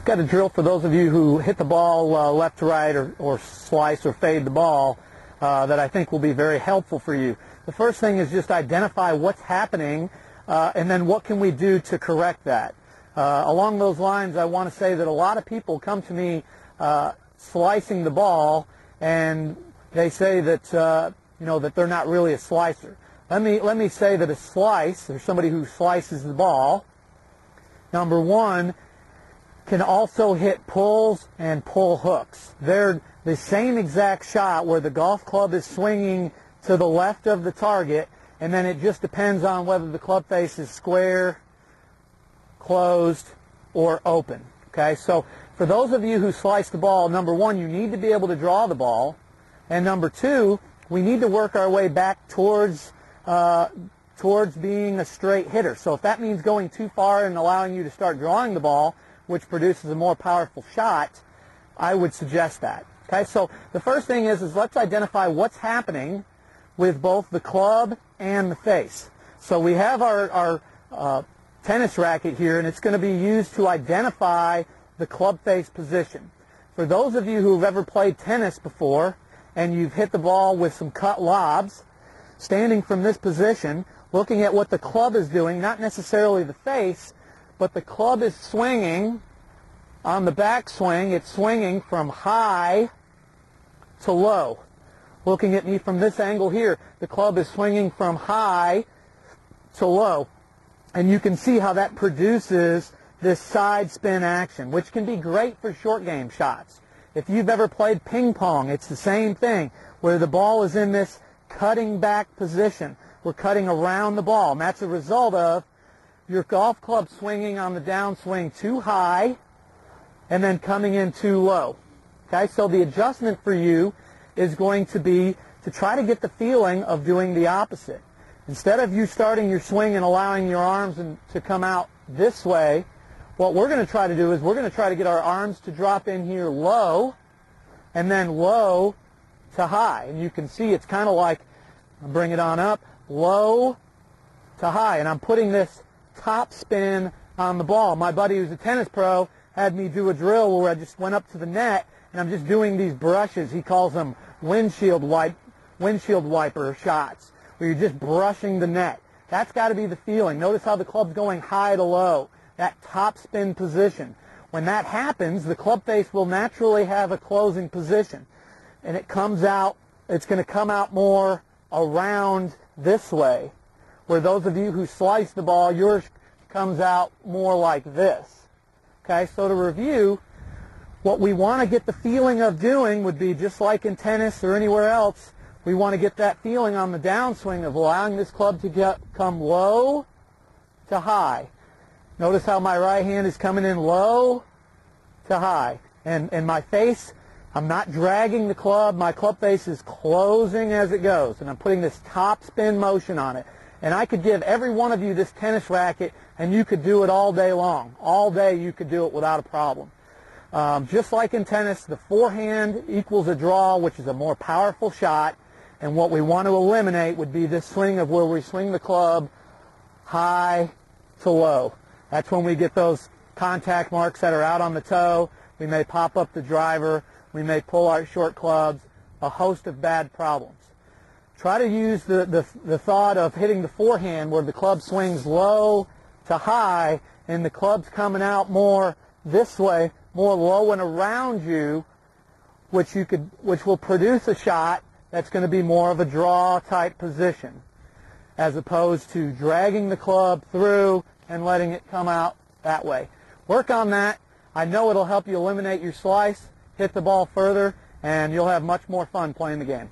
Got a drill for those of you who hit the ball left to right or slice or fade the ball that I think will be very helpful for you. The first thing is just identify what's happening and then what can we do to correct that. Along those lines, I want to say that a lot of people come to me slicing the ball and they say that that they're not really a slicer. Let me say that a slice, or somebody who slices the ball, number one, can also hit pulls and pull hooks. They're the same exact shot where the golf club is swinging to the left of the target, and then it just depends on whether the club face is square, closed, or open. Okay, so for those of you who slice the ball, number one, you need to be able to draw the ball, and number two, we need to work our way back towards being a straight hitter. So if that means going too far and allowing you to start drawing the ball, which produces a more powerful shot, I would suggest that. Okay, so the first thing is let's identify what's happening with both the club and the face. So we have our tennis racket here, and it's going to be used to identify the club face position. For those of you who have ever played tennis before and you've hit the ball with some cut lobs, standing from this position, looking at what the club is doing, not necessarily the face, but the club is swinging on the backswing. It's swinging from high to low. Looking at me from this angle here, the club is swinging from high to low. And you can see how that produces this side spin action, which can be great for short game shots. If you've ever played ping pong, it's the same thing, where the ball is in this cutting back position. We're cutting around the ball, and that's a result of your golf club swinging on the downswing too high and then coming in too low. Okay, so the adjustment for you is going to be to try to get the feeling of doing the opposite. Instead of you starting your swing and allowing your arms to come out this way, what we're going to try to do is we're going to try to get our arms to drop in here low and then low to high. And you can see it's kind of like, I'll bring it on up, low to high. And I'm putting this top spin on the ball. My buddy who's a tennis pro had me do a drill where I just went up to the net and I'm just doing these brushes. He calls them windshield wiper shots, where you're just brushing the net. That's got to be the feeling. Notice how the club's going high to low, that top spin position. When that happens, the club face will naturally have a closing position, and it comes out, it's going to come out more around this way, where those of you who slice the ball, yours comes out more like this. Okay, so to review, what we want to get the feeling of doing would be just like in tennis or anywhere else, we want to get that feeling on the downswing of allowing this club to come low to high. Notice how my right hand is coming in low to high. And my face, I'm not dragging the club. My club face is closing as it goes. And I'm putting this top spin motion on it. And I could give every one of you this tennis racket, and you could do it all day long. All day you could do it without a problem. Just like in tennis, the forehand equals a draw, which is a more powerful shot. And what we want to eliminate would be this swing of where we swing the club high to low. That's when we get those contact marks that are out on the toe. We may pop up the driver. We may pull our short clubs. A host of bad problems. Try to use the thought of hitting the forehand where the club swings low to high and the club's coming out more this way, more low and around you, which will produce a shot that's going to be more of a draw type position, as opposed to dragging the club through and letting it come out that way. Work on that. I know it'll help you eliminate your slice, hit the ball further, and you'll have much more fun playing the game.